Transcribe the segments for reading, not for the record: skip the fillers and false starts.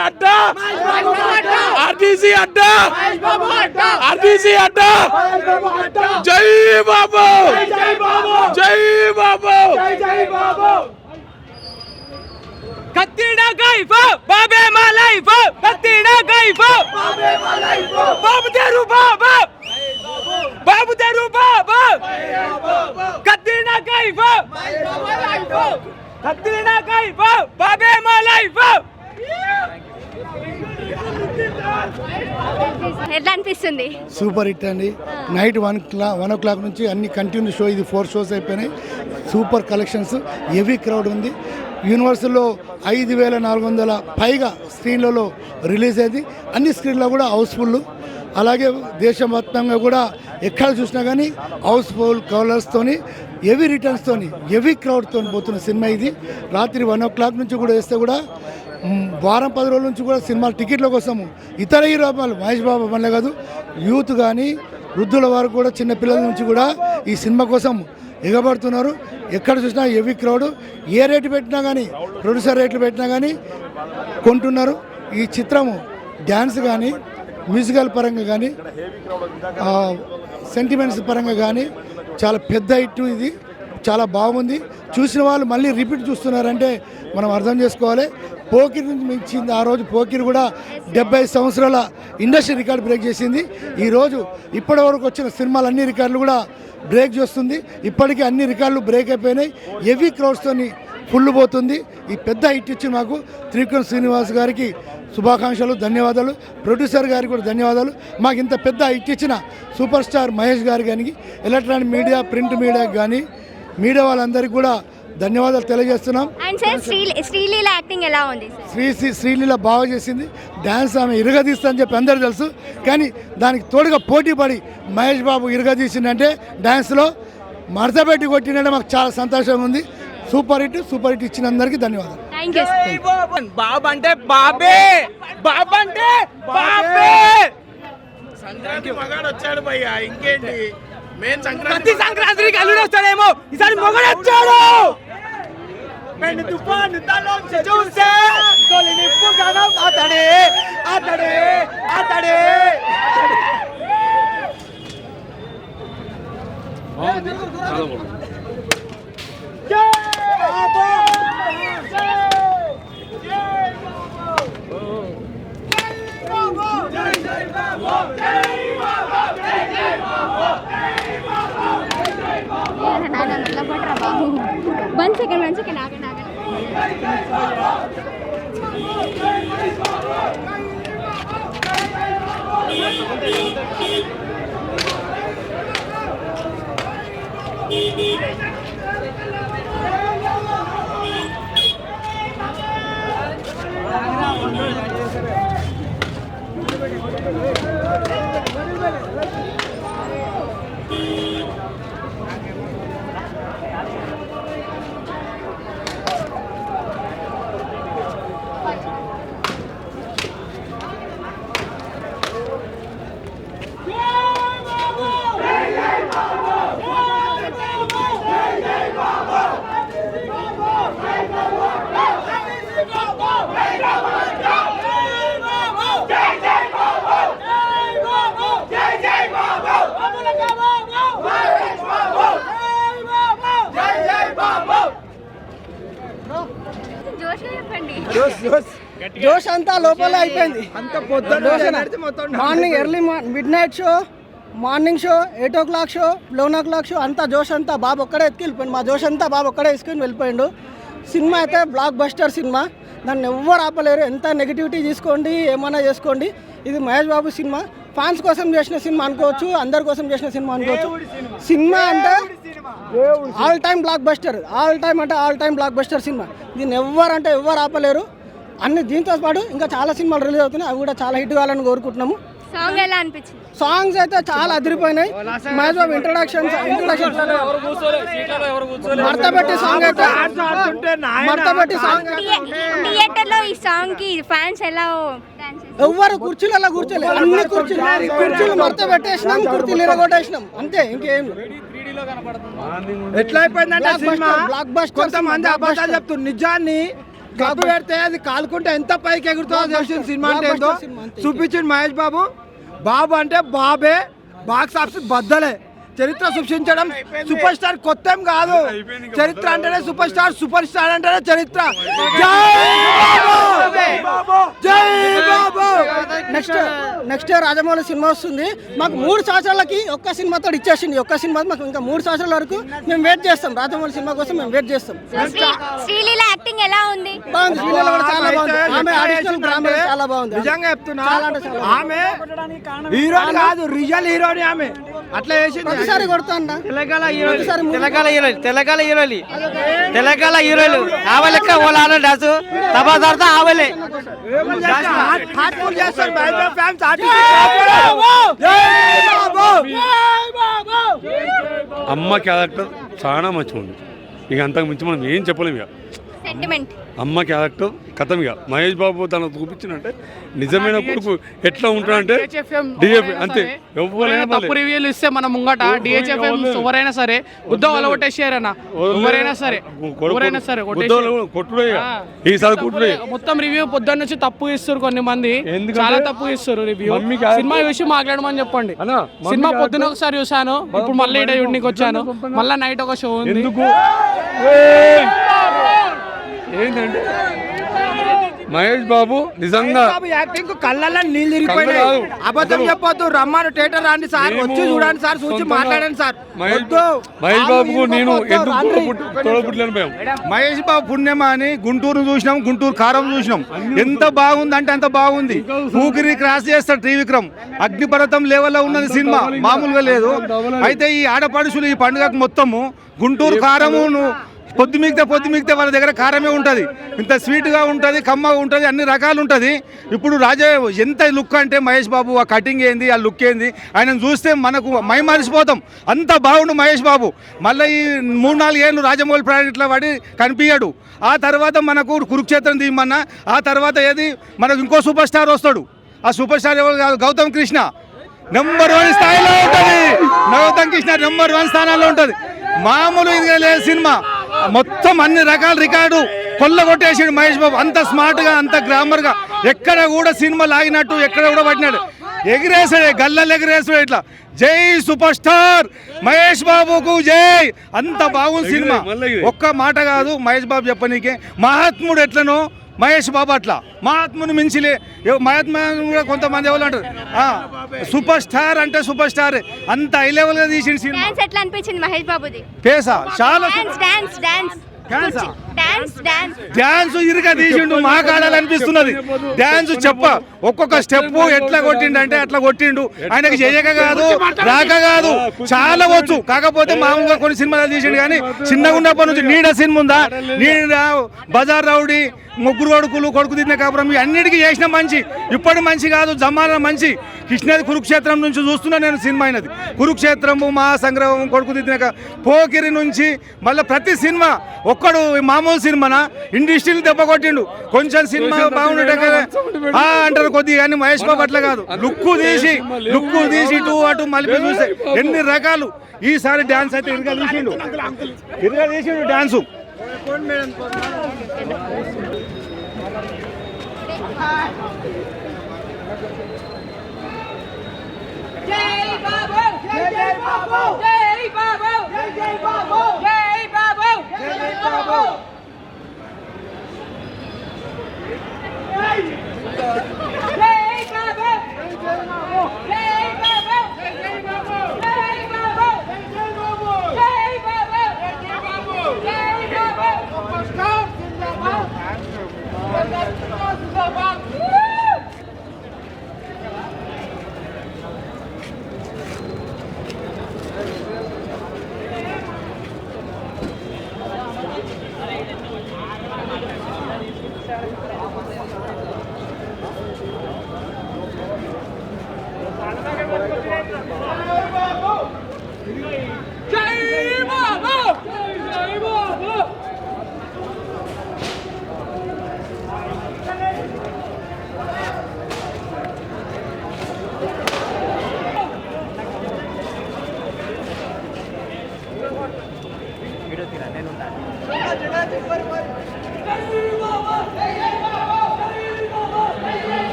అడ్డా RTC అడ్డా RTC అడ్డా జై బాబు జై బాబు కత్తిడా గైఫ్ బాబే మా లైఫ్ కత్తిడా గైఫ్ బాబే మా లైఫ్ బాబు తెరు బాబా బాబు తెరు బాబా కత్తిడా గైఫ్ బాబే మా లైఫ్ కత్తిడా గైఫ్ బాబే మా లైఫ్. ఎట్లా అనిపిస్తుంది? సూపర్ హిట్ అండి. నైట్ 1 o'clock నుంచి అన్ని కంటిన్యూ షో, ఇది 4 shows అయిపోయినాయి. సూపర్ కలెక్షన్స్, హెవీ క్రౌడ్ ఉంది. యూనివర్సల్లో 5,400 పైగా స్క్రీన్లలో రిలీజ్ అయింది. అన్ని స్క్రీన్లో కూడా హౌస్ఫుల్. అలాగే దేశవ్యాప్తంగా కూడా ఎక్కడ చూసినా కానీ హౌస్ఫుల్ కలర్స్తోని, హెవీ రిటర్న్స్తోని, హెవీ క్రౌడ్తో పోతున్న సినిమా ఇది. రాత్రి 1 o'clock నుంచి కూడా వేస్తే కూడా వారం 10 రోజుల నుంచి కూడా సినిమా టికెట్ల కోసము ఇతర హీరో మహేష్ బాబు వల్లే కాదు, యూత్ కానీ వృద్ధుల వారు కూడా, చిన్న పిల్లల నుంచి కూడా ఈ సినిమా కోసం ఎగబడుతున్నారు. ఎక్కడ చూసినా హెవీ క్రౌడ్. ఏ రేటు పెట్టినా కానీ, ప్రొడ్యూసర్ రేట్లు పెట్టినా కానీ కొంటున్నారు. ఈ చిత్రము డ్యాన్స్ కానీ, మ్యూజికల్ పరంగా కానీ, సెంటిమెంట్స్ పరంగా కానీ చాలా పెద్ద హిట్. ఇది చాలా బాగుంది. చూసిన వాళ్ళు మళ్ళీ రిపీట్ చూస్తున్నారంటే మనం అర్థం చేసుకోవాలి. పోకిరి నుంచి మించింది. ఆ రోజు పోకిరి కూడా 70 సంవత్సరాల ఇండస్ట్రీ రికార్డు బ్రేక్ చేసింది. ఈరోజు ఇప్పటి వరకు వచ్చిన సినిమాలు అన్ని రికార్డులు కూడా బ్రేక్ చేస్తుంది. ఇప్పటికీ అన్ని రికార్డులు బ్రేక్ అయిపోయినాయి. హెవీ క్రౌడ్స్తో ఫుల్ పోతుంది. ఈ పెద్ద హిట్ ఇచ్చి మాకు త్రివిక్రమ్ శ్రీనివాస్ గారికి శుభాకాంక్షలు, ధన్యవాదాలు. ప్రొడ్యూసర్ గారికి కూడా ధన్యవాదాలు. మాకు ఇంత పెద్ద హిట్ ఇచ్చిన సూపర్ స్టార్ మహేష్ గారికి కానీ, ఎలక్ట్రానిక్ మీడియా, ప్రింట్ మీడియాకి కానీ, మీడియా వాళ్ళందరికీ కూడా ధన్యవాదాలు తెలియజేస్తున్నాం. శ్రీలీల యాక్టింగ్ ఎలా ఉంది? శ్రీలీల బాగా చేసింది. డ్యాన్స్ ఆమె ఇరగదీస్తా అని చెప్పి అందరూ తెలుసు. కానీ దానికి తోడుగా పోటీ పడి మహేష్ బాబు ఇరగదీసిందంటే డ్యాన్స్లో మడతపెట్టి కొట్టినంటే మాకు చాలా సంతోషంగా ఉంది. Super hit. సూపర్ హిట్ ఇచ్చిన అందరికీ ధన్యవాదాలు. బాబు అంటే బాబే, బాబు అంటే బాబే. సంక్రాంతి మగాడు వచ్చాడు భయ్యా, ఇంకేంటి? మెయిన్ ప్రతి సంక్రాంతికి అల్లుడు వస్తాడేమో, ఈసారి మొగడు వచ్చాడు. పెన్ను తుఫాను తలోంచి చూసే తొలి నిప్పు గణం అతడే అతడే అతడే. One second, ఆగండి. జోష్ అంతా లోపల అయిపోయింది. Morning early mid night show, morning show, 8 o'clock show, 11 o'clock show, అంతా జోష్ అంతా బాబు ఒక్కడే ఎత్తుకెళ్ళిపోయింది. మా జోష్ అంతా బాబు ఒక్కడే తీసుకుని వెళ్ళిపోయిండు. సినిమా అయితే బ్లాక్ బస్టర్ సినిమా, దాన్ని ఎవ్వరు ఆపలేరు. ఎంత నెగిటివిటీ తీసుకోండి, ఏమైనా చేసుకోండి, ఇది మహేష్ బాబు సినిమా. ఫ్యాన్స్ కోసం చేసిన సినిమా అనుకోవచ్చు, అందరి కోసం చేసిన సినిమా అనుకోవచ్చు. సినిమా అంటే all time block buster, all time block buster cinema. దీన్ని ఎవ్వరు ఆపలేరు. అన్ని దీంతో పాటు ఇంకా చాలా సినిమాలు రిలీజ్ అవుతున్నాయి, అవి కూడా చాలా హిట్ కావాలని కోరుకుంటున్నాము. సాంగ్ ఎలా అనిపించింది? సాంగ్స్ అయితే చాలా అదిరిపోయినాయి. మహేష్ బాబు ఇంట్రడక్షన్ మడతపెట్టి సాంగ్ అయితే థియేటర్ లో ఈ సాంగ్ కి ఫ్యాన్స్ ఎలా ఎవ్వరు కుర్చీలలో కూర్చోలేదు. అన్ని కుర్చీలు మడత పెట్టేసినాం, కుర్చీలు ఇరగొట్టేసినాం, అంతే. ఇంకేం ఎట్లా అయిపోయిందంటే సినిమా బ్లాక్ బస్టర్. కొంతమంది అబద్ధాలు చెప్తున్నారు, నిజాన్ని కప్పు పెడితే అది కాలుకుంటే ఎంత పైకి ఎగురుతుందో తెలిసింది సినిమా అంటే ఏందో చూపించింది మహేష్ బాబు. బాబు అంటే బాబే, బాక్స్ ఆఫీస్ బద్దలే. చరిత్ర సృష్టించడం సూపర్ స్టార్ కొత్త ఏం కాదు. చరిత్ర అంటేనే సూపర్ స్టార్, సూపర్ స్టార్ అంటేనే చరిత్ర. జై బాబు. నెక్స్ట్ రాజమౌళి సినిమా వస్తుంది. మాకు 3 సంవత్సరాలకి ఒక్క సినిమాతో ఇచ్చేసింది. ఒక్క సినిమా మాకు ఇంకా 3 సంవత్సరాల వరకు మేము వెయిట్ చేస్తాం. రాజమౌళి సినిమా కోసం మేము వెయిట్ చేస్తాం. శ్రీలీల యాక్టింగ్ ఎలా ఉంది? బాగుంది. శ్రీలీల కూడా చాలా బాగుంది. ఆమె అడిషనల్ డ్రామా చాలా బాగుంది. నిజంగా చెప్తున్నా, ఆమె హీరోని కాదు, రియల్ హీరోని ఆమె. అట్లా చేసింది. ఒకసారి కొడతా అన్న. తెలంగాణ హీరోలు ఆమె లెక్క ఓలాన డాన్స్ తబాదార్తా ఆవలే హార్ట్ఫుల్ చేస్తారు ఫ్యాన్స్. అమ్మ క్యారెక్టర్ చాలా మంచిగా ఉంది. ఇక అంతకు మించి మనం ఏం చెప్పలేము. ఇక సెంటిమెంట్ అమ్మ క్యారెక్టర్ కథం. ఇక మహేష్ బాబు తన చూపించినంటే నిజమైన కొడుకు ఎట్లా ఉంటాడంటే అంతే. ఎవరైనా తప్పు రివ్యూలు ఇస్తే మన ముంగట డిహెచ్ఎఫ్ఎం ఎవరైనా సరే బుద్ధ కొట్టేసారన్న. ఎవరైనా సరే కొట్టుడే ఈసారి కొట్టుడే. మొత్తం రివ్యూ పొద్దున్న నుంచి తప్పు ఇస్తారు కొన్ని మంది, చాలా తప్పు ఇస్తారు రివ్యూ. సినిమా విషయం మాట్లాడమని చెప్పండి. సినిమా పొద్దున ఒకసారి చూసాను, ఇప్పుడు మళ్ళీ ఇట యూనిక్ వచ్చాను, మళ్ళీ నైట్ ఒక షో ఉంది. ఏంటంటే మహేష్ బాబు నిజంగా యాక్టింగ్ కళ్ళల్లో నీళ్ళు తిరిగిపోయినాయి. అబద్ధం చెప్పొద్దు. రమ్మను థియేటర్ రాండి సార్, వచ్చి చూడండి సార్, చూసి మాట్లాడండి సార్. మహేష్ బాబుకు నేను ఎందుకు తోడబుట్టలేను. మహేష్ బాబు పుణ్యమా అని గుంటూరు చూసినాం, గుంటూరు కారం చూసినాం. ఎంత బాగుంది అంటే అంత బాగుంది. ఊపిరి క్రాస్ చేస్తాడు త్రివిక్రమ్. అగ్నిపర్వతం లెవెల్లో ఉన్నది సినిమా, మామూలుగా లేదు. అయితే ఈ ఆడపడుచులు ఈ పండుగకు మొత్తము గుంటూరు కారము పొద్దు మిగితే వాళ్ళ దగ్గర కారమే ఉంటుంది. ఇంత స్వీట్గా ఉంటుంది, కమ్మగా ఉంటుంది, అన్ని రకాలు ఉంటుంది. ఇప్పుడు రాజా ఎంత లుక్ అంటే మహేష్ బాబు ఆ కటింగ్ ఏంది, ఆ లుక్ ఏంది, ఆయనను చూస్తే మనకు మరిచిపోతాం. అంత బాగుండు మహేష్ బాబు. మళ్ళీ ఈ 3-4 ఏళ్ళు రాజమౌళి ప్రాజెక్టులో పడి కనిపించాడు. ఆ తర్వాత మనకు కురుక్షేత్రం తీయమన్నా, ఆ తర్వాత ఏది మనకు ఇంకో సూపర్ స్టార్ వస్తాడు. ఆ సూపర్ స్టార్ ఎవరు కాదు, గౌతమ్ కృష్ణ నెంబర్ 1 స్థాయిలో ఉంటుంది. గౌతమ్ కృష్ణ నెంబర్ 1 స్థానాల్లో ఉంటుంది. మామూలు ఇదిగా లేదు సినిమా. మొత్తం అన్ని రకాల రికార్డు కొల్లగొట్టేసాడు మహేష్ బాబు. అంత స్మార్ట్గా, అంత గ్రామర్గా, ఎక్కడ కూడా సినిమా లాగినట్టు ఎక్కడ కూడా పట్టినాడు. ఎగిరేసాడు, గల్లలు ఎగిరేసాడు ఇట్లా. జై సూపర్ స్టార్ మహేష్ బాబుకు జై. అంత బాగుంది సినిమా. ఒక్క మాట కాదు మహేష్ బాబు చెప్పనీకే. మహాత్ముడు ఎట్లనో మహేష్ బాబు అట్లా. మహాత్ముని మించిలే. మహాత్మ కూడా కొంతమంది ఎవరు అంటారు సూపర్ స్టార్ అంటే సూపర్ స్టార్. అంత హై లెవెల్ గా తీసిన సినిమా. డాన్స్ ఎట్లా అనిపించింది మహేష్ బాబుది? పేసా చాలా డాన్స్ ఇరుగా తీసిండు. మాకు ఆడాలనిపిస్తున్నది డాన్స్. చెప్ప ఒక్కొక్క స్టెప్ ఎట్లా కొట్టిండు అంటే అట్లా కొట్టిండు. ఆయనకి చేయక కాదు, రాక కాదు, చాలా వచ్చు. కాకపోతే మామూలుగా కొన్ని సినిమాలు తీసిండు. కానీ చిన్నగా ఉన్నప్పటి నుంచి నీడ సినిమా ఉందా, నీడ, బజార్ రౌడీ, ముగ్గురు కొడుకు తిన్న కాపురం, అన్నిటికీ చేసిన మంచి. ఇప్పటి మంచి కాదు, జమానా మంచి. కృష్ణది కురుక్షేత్రం నుంచి చూస్తున్నా నేను సినిమా అయినది. కురుక్షేత్రము, మహాసంగ్రహం, కొడుకు తిన్న పోకిరి నుంచి మళ్ళీ ప్రతి సినిమా ఒక్కడు మామూలు సినిమానా ఇండస్ట్రీని దెబ్బ కొట్టిండు. కొంచెం సినిమా బాగుండే అంటారు కొద్దిగా, కానీ మహేష్ బాబు అట్లా కాదు. లుక్కు తీసి ఇటు అటు మలిపి చూస్తే ఎన్ని రకాలు. ఈసారి డాన్స్ అయితే ఇరుగా తీసిండు డాన్సు. జై బాబు జై బాబు జై బాబు జై బాబు జై బాబు జై బాబు జై బాబు జై బాబు జై బాబు జై బాబు జై బాబు జై బాబు జై బాబు సూపర్ స్టార్ జిందాబాద్ జిందాబాద్.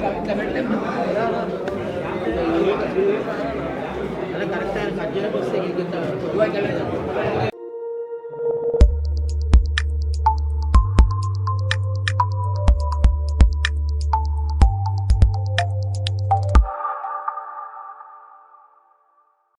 కరెక్ట్